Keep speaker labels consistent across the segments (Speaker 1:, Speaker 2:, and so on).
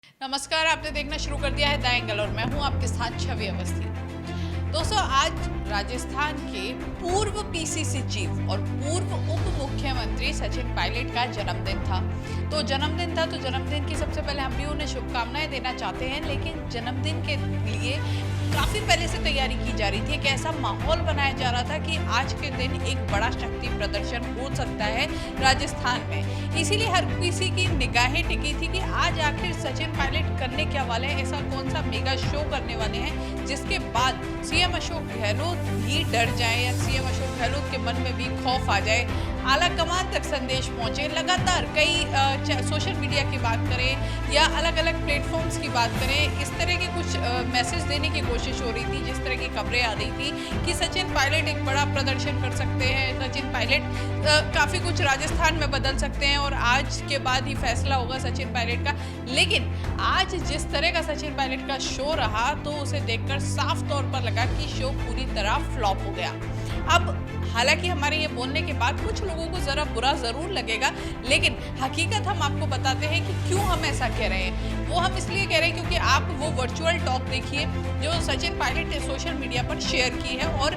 Speaker 1: नमस्कार, आपने देखना शुरू कर दिया है द एंगल और मैं हूं आपके साथ छवि अवस्थी। दोस्तों, आज राजस्थान के पूर्व पीसीसी चीफ और पूर्व उप मुख्यमंत्री सचिन पायलट का जन्मदिन था। तो जन्मदिन की सबसे पहले हम भी उन्हें शुभकामनाएं देना चाहते हैं। लेकिन जन्मदिन के लिए काफी पहले से तैयारी की जा रही थी। एक ऐसा माहौल बनाया जा रहा था कि आज के दिन एक बड़ा शक्ति प्रदर्शन हो सकता है राजस्थान में। इसीलिए हर किसी की निगाहें टिकी थी कि आज आखिर सचिन पायलट करने क्या वाले हैं, ऐसा कौन सा मेगा शो करने वाले हैं जिसके बाद सीएम अशोक गहलोत भी डर जाए या सीएम अशोक गहलोत के मन में भी खौफ आ जाए। आला कमान तक संदेश पहुंचे। लगातार कई सोशल मीडिया की बात करें या अलग अलग प्लेटफॉर्म्स की बात करें, इस तरह के कुछ मैसेज देने की कोशिश हो रही थी। जिस तरह की खबरें आ रही थी कि सचिन पायलट एक बड़ा प्रदर्शन कर सकते हैं, सचिन पायलट काफ़ी कुछ राजस्थान में बदल सकते हैं और आज के बाद ही फैसला होगा सचिन पायलट का। लेकिन आज जिस तरह का सचिन पायलट का शो रहा तो उसे देखकर साफ तौर पर लगा कि शो पूरी तरह फ्लॉप हो गया। अब हालांकि हमारे ये बोलने के बाद कुछ लोगों को ज़रा बुरा ज़रूर लगेगा, लेकिन हकीकत हम आपको बताते हैं कि क्यों हम ऐसा कह रहे हैं। वो हम इसलिए कह रहे हैं क्योंकि आप वो वर्चुअल टॉक देखिए जो सचिन पायलट ने सोशल मीडिया पर शेयर की है और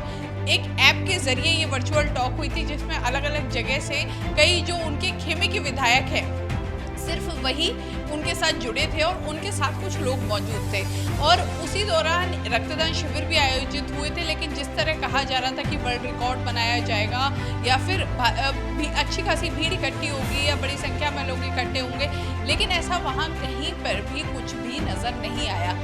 Speaker 1: एक ऐप के जरिए ये वर्चुअल टॉक हुई थी जिसमें अलग अलग जगह से कई जो उनके खेमे के विधायक हैं सिर्फ वही उनके साथ जुड़े थे और उनके साथ कुछ लोग मौजूद थे। और उसी दौरान रक्तदान शिविर भी आयोजित हुए थे। लेकिन जिस तरह कहा जा रहा था कि वर्ल्ड रिकॉर्ड बनाया जाएगा या फिर अच्छी खासी भीड़ इकट्ठी होगी या बड़ी संख्या में लोग इकट्ठे होंगे, लेकिन ऐसा वहाँ कहीं पर भी कुछ भी नजर नहीं आया।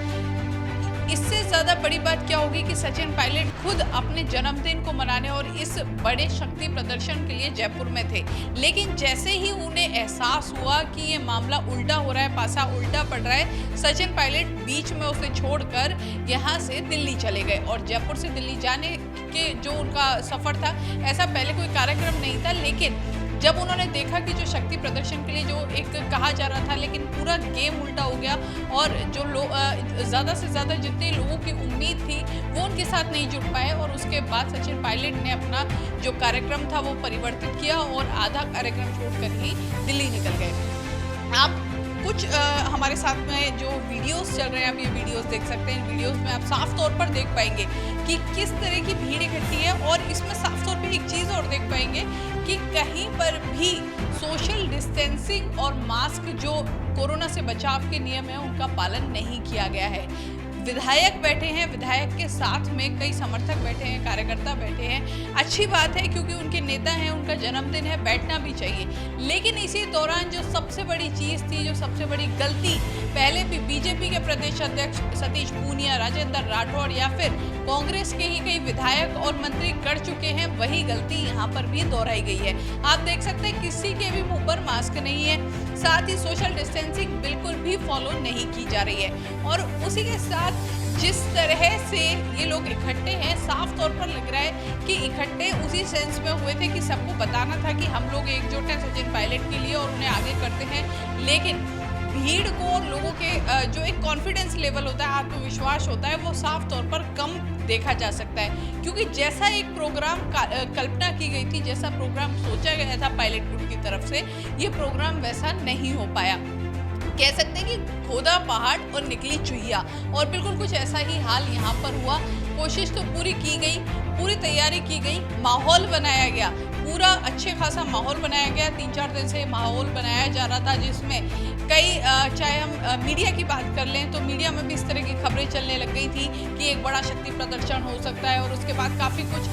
Speaker 1: इससे ज़्यादा बड़ी बात क्या होगी कि सचिन पायलट खुद अपने जन्मदिन को मनाने और इस बड़े शक्ति प्रदर्शन के लिए जयपुर में थे। लेकिन जैसे ही उन्हें एहसास हुआ कि ये मामला उल्टा हो रहा है, पासा उल्टा पड़ रहा है, सचिन पायलट बीच में उसे छोड़कर यहाँ से दिल्ली चले गए। और जयपुर से दिल्ली जाने के जो उनका सफ़र था, ऐसा पहले कोई कार्यक्रम नहीं था। लेकिन जब उन्होंने देखा कि जो शक्ति प्रदर्शन के लिए जो एक कहा जा रहा था, लेकिन पूरा गेम उल्टा हो गया और जो लोग ज़्यादा से ज़्यादा जितने लोगों की उम्मीद थी वो उनके साथ नहीं जुड़ पाए। और उसके बाद सचिन पायलट ने अपना जो कार्यक्रम था वो परिवर्तित किया और आधा कार्यक्रम छोड़कर ही दिल्ली निकल गए। आप कुछ हमारे साथ में जो वीडियोस चल रहे हैं, आप ये वीडियोस देख सकते हैं। इन वीडियोस में आप साफ तौर पर देख पाएंगे कि किस तरह की भीड़ इकट्ठी है और इसमें साफ तौर पे एक चीज़ और देख पाएंगे कि कहीं पर भी सोशल डिस्टेंसिंग और मास्क जो कोरोना से बचाव के नियम है उनका पालन नहीं किया गया है। विधायक बैठे हैं, विधायक के साथ में कई समर्थक बैठे हैं, कार्यकर्ता बैठे हैं। अच्छी बात है क्योंकि उनके नेता हैं, उनका जन्मदिन है, बैठना भी चाहिए। लेकिन इसी दौरान जो सबसे बड़ी चीज़ थी, जो सबसे बड़ी गलती पहले भी बीजेपी के प्रदेश अध्यक्ष सतीश पूनिया, राजेंद्र राठौड़ या फिर कांग्रेस के ही कई विधायक और मंत्री कर चुके हैं, वही गलती यहाँ पर भी दोहराई गई है। आप देख सकते हैं किसी के भी मुंह पर मास्क नहीं है, साथ ही सोशल डिस्टेंसिंग बिल्कुल भी फॉलो नहीं की जा रही है। और उसी के साथ जिस तरह से ये लोग इकट्ठे हैं, साफ तौर पर लग रहा है कि इकट्ठे उसी सेंस में हुए थे कि सबको बताना था कि हम लोग एकजुट हैं सचिन पायलट के लिए और उन्हें आगे करते हैं। लेकिन भीड़ को और लोगों के जो एक कॉन्फिडेंस लेवल होता है, आत्मविश्वास होता है, वो साफ तौर पर कम देखा जा सकता है। क्योंकि जैसा एक प्रोग्राम कल्पना की गई थी, जैसा प्रोग्राम सोचा गया था पायलट ग्रुप की तरफ से, ये प्रोग्राम वैसा नहीं हो पाया। कह सकते हैं कि खोदा पहाड़ और निकली चुहिया, और बिल्कुल कुछ ऐसा ही हाल यहाँ पर हुआ। कोशिश तो पूरी की गई, पूरी तैयारी की गई, माहौल बनाया गया, पूरा अच्छे खासा माहौल बनाया गया। 3-4 दिन से माहौल बनाया जा रहा था जिसमें कई चाहे हम मीडिया की बात कर लें तो मीडिया में भी इस तरह की खबरें चलने लग गई थी कि एक बड़ा शक्ति प्रदर्शन हो सकता है और उसके बाद काफ़ी कुछ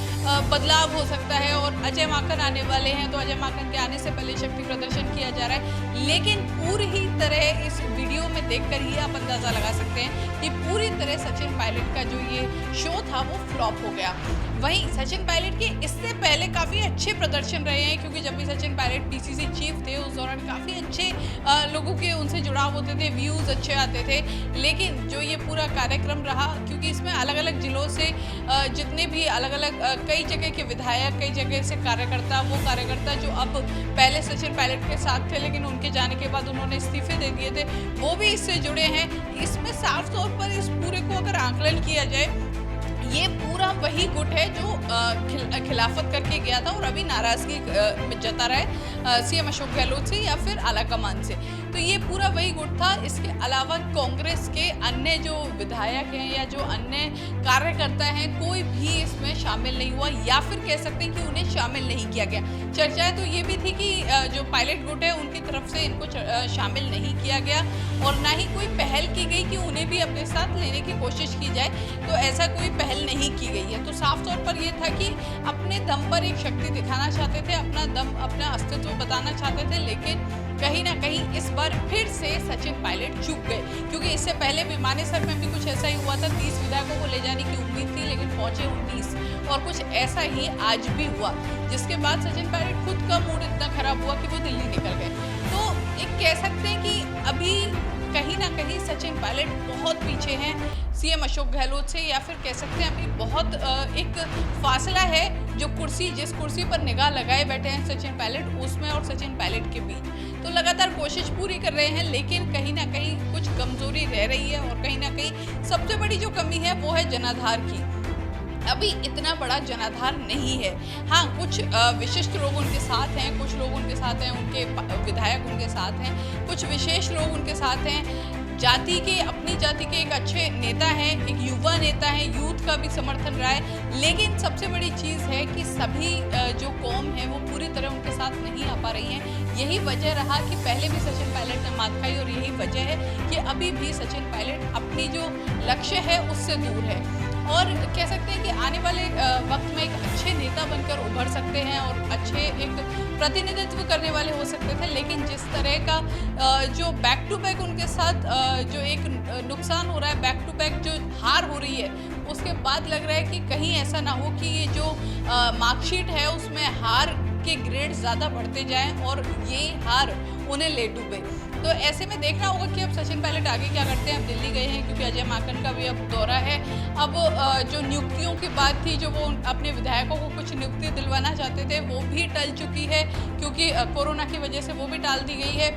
Speaker 1: बदलाव हो सकता है और अजय माकन आने वाले हैं, तो अजय माकन के आने से पहले शक्ति प्रदर्शन किया जा रहा है। लेकिन पूरी ही तरह इस वीडियो में देखकर ही आप अंदाज़ा लगा सकते हैं कि पूरी तरह सचिन पायलट का जो ये शो था वो फ्लॉप हो गया। वहीं सचिन पायलट के इससे पहले काफ़ी अच्छे प्रदर्शन रहे हैं, क्योंकि जब भी सचिन पायलट पीसीसी चीफ थे उस दौरान काफ़ी अच्छे लोगों के उनसे जुड़ाव होते थे, व्यूज़ अच्छे आते थे। लेकिन जो ये पूरा कार्यक्रम रहा, क्योंकि इसमें अलग अलग जिलों से जितने भी अलग अलग कई जगह के विधायक, कई जगह से कार्यकर्ता, वो कार्यकर्ता जो अब पहले सचिन पायलट के साथ थे लेकिन उनके जाने के बाद उन्होंने इस्तीफे दे दिए थे, वो भी इससे जुड़े हैं। इसमें साफ तौर पर इस पूरे को अगर आकलन किया जाए, ये पूरा वही गुट है जो खिलाफत करके गया था और अभी नाराजगी जता रहा है सीएम अशोक गहलोत से या फिर आला कमान से। तो तो ये पूरा वही गुट था। इसके अलावा कांग्रेस के अन्य जो विधायक हैं या जो अन्य कार्यकर्ता हैं, कोई भी इसमें शामिल नहीं हुआ, या फिर कह सकते हैं कि उन्हें शामिल नहीं किया गया। चर्चाएं तो ये भी थी कि जो पायलट गुट है उनकी तरफ से इनको शामिल नहीं किया गया और ना ही कोई पहल की गई कि उन्हें भी अपने साथ लेने की कोशिश की जाए। तो ऐसा कोई पहल नहीं की गई है। तो साफ तौर पर यह था कि अपने दम पर एक शक्ति दिखाना चाहते थे, अपना दम, अपना अस्तित्व बताना चाहते थे, लेकिन कहीं ना कहीं इस बार फिर से सचिन पायलट चूक गए। क्योंकि इससे पहले भी मानेसर में भी कुछ ऐसा ही हुआ था। 30 विधायकों को ले जाने की उम्मीद थी, लेकिन पहुंचे 19, और कुछ ऐसा ही आज भी हुआ, जिसके बाद सचिन पायलट खुद का मूड इतना खराब हुआ कि वो दिल्ली निकल गए। तो एक कह सकते हैं कि अभी कहीं ना कहीं सचिन पायलट बहुत पीछे हैं सीएम अशोक गहलोत से, या फिर कह सकते हैं अभी बहुत एक फासला है जो जिस कुर्सी पर निगाह लगाए बैठे हैं सचिन पायलट, उसमें और सचिन पायलट के बीच। तो लगातार कोशिश पूरी कर रहे हैं, लेकिन कहीं ना कहीं कुछ कमजोरी रह रही है, और कहीं ना कहीं सबसे बड़ी जो कमी है वो है जनाधार की। अभी इतना बड़ा जनाधार नहीं है। हाँ, कुछ विशिष्ट लोग उनके साथ हैं, कुछ लोग उनके साथ हैं, उनके विधायक उनके साथ हैं, कुछ विशेष लोग उनके साथ हैं, अपनी जाति के एक अच्छे नेता हैं, एक युवा नेता है, यूथ का भी समर्थन रहा है। लेकिन सबसे बड़ी चीज़ है कि सभी जो कौम है वो पूरी तरह उनके साथ नहीं आ पा रही हैं। यही वजह रहा कि पहले भी सचिन पायलट ने मात खाई, और यही वजह है कि अभी भी सचिन पायलट अपनी जो लक्ष्य है उससे दूर है। और कह सकते हैं कि आने वाले वक्त में एक अच्छे नेता बनकर उभर सकते हैं और अच्छे एक प्रतिनिधित्व करने वाले हो सकते थे। लेकिन जिस तरह का जो बैक टू बैक उनके साथ जो एक नुकसान हो रहा है, बैक टू बैक जो हार हो रही है, उसके बाद लग रहा है कि कहीं ऐसा ना हो कि ये जो मार्कशीट है उसमें हार के ग्रेड ज़्यादा बढ़ते जाएं और ये हार उन्हें ले डूबे। तो ऐसे में देखना होगा कि अब सचिन पायलट आगे क्या करते हैं। अब दिल्ली गए हैं क्योंकि अजय माकन का भी अब दौरा है। अब जो नियुक्तियों की बात थी, जो वो अपने विधायकों को कुछ नियुक्ति दिलवाना चाहते थे, वो भी टल चुकी है, क्योंकि कोरोना की वजह से वो भी टाल दी गई है।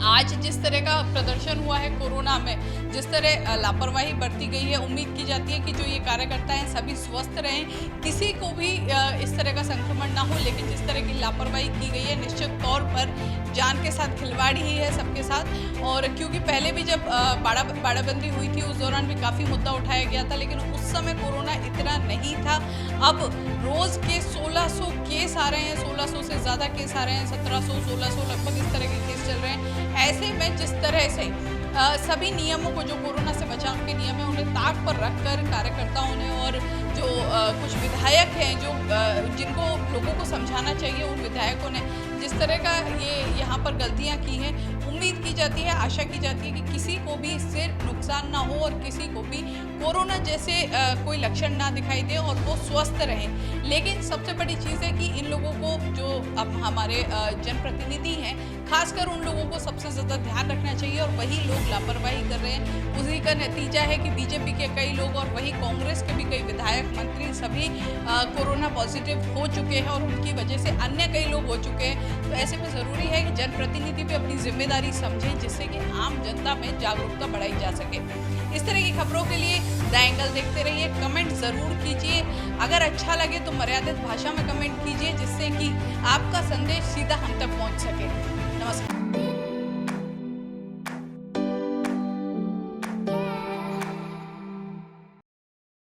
Speaker 1: आज जिस तरह का प्रदर्शन हुआ है कोरोना में, जिस तरह लापरवाही बरती गई है, उम्मीद की जाती है कि जो ये कार्यकर्ता हैं सभी स्वस्थ रहें, किसी को भी इस तरह का संक्रमण ना हो। लेकिन जिस तरह की लापरवाही की गई है, निश्चित तौर पर जान के साथ खिलवाड़ ही है सबके साथ। और क्योंकि पहले भी जब बाड़ाबंदी हुई थी उस दौरान भी काफ़ी मुद्दा उठाया गया था, लेकिन उस समय कोरोना इतना नहीं था। अब रोज़ के 1600 केस आ रहे हैं, 1600 से ज़्यादा केस आ रहे हैं, 1700, 1600 लगभग इस तरह के केस चल रहे हैं। ऐसे में जिस तरह से सभी नियमों को, जो कोरोना से बचाव के नियम है, उन्हें ताक पर रखकर कार्यकर्ताओं ने और जो कुछ विधायक हैं जो जिनको लोगों को समझाना चाहिए, उन विधायकों ने जिस तरह का ये यहाँ पर गलतियाँ की हैं, उम्मीद की जाती है, आशा की जाती है कि किसी को भी इससे नुकसान ना हो और किसी को भी कोरोना जैसे कोई लक्षण ना दिखाई दे और वो स्वस्थ रहें। लेकिन सबसे बड़ी चीज़ है कि इन लोगों को, जो अब हमारे जनप्रतिनिधि हैं, खासकर उन लोगों को सबसे ज़्यादा ध्यान रखना चाहिए, और वही लोग लापरवाही कर रहे हैं। उसी का नतीजा है कि बीजेपी के कई लोग और वही कांग्रेस के भी कई विधायक, मंत्री सभी कोरोना पॉजिटिव हो चुके हैं, और उनकी वजह से अन्य कई लोग हो चुके हैं। तो ऐसे में ज़रूरी है कि जनप्रतिनिधि भी अपनी जिम्मेदारी समझें, जिससे कि आम जनता में जागरूकता बढ़ाई जा सके। इस तरह की खबरों के लिए द एंगल देखते रहिए, कमेंट ज़रूर कीजिए। अगर अच्छा लगे तो मर्यादित भाषा में कमेंट कीजिए, जिससे कि आपका संदेश सीधा हम तक पहुंच सके। नमस्कार।